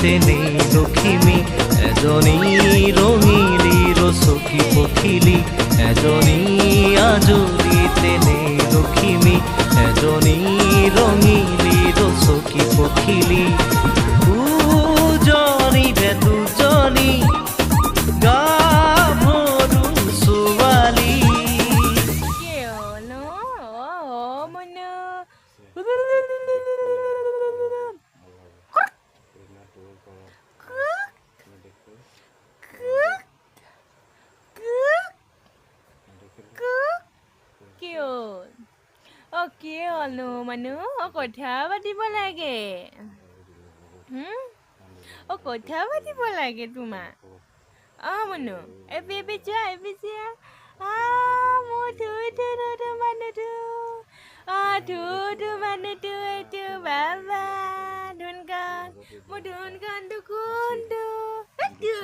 তেনে লখিমী এজনী ৰঙিলী ৰচকী পখিলী এজনী আজলি তেনে লখিমী এজনী ৰঙিলী ৰচকী পখিলী দুজনীৰে দুজনী গাভৰু ছোৱালী কি হ'লনো মানুহ কথা পাতিব লাগে কথা পাতিব লাগে তোমাৰ মনো এপি যোৱা মোৰ ধু মানুহটো এইটো বাবা ধুনকান মোৰ ধুনকানটো কোনটো এইটো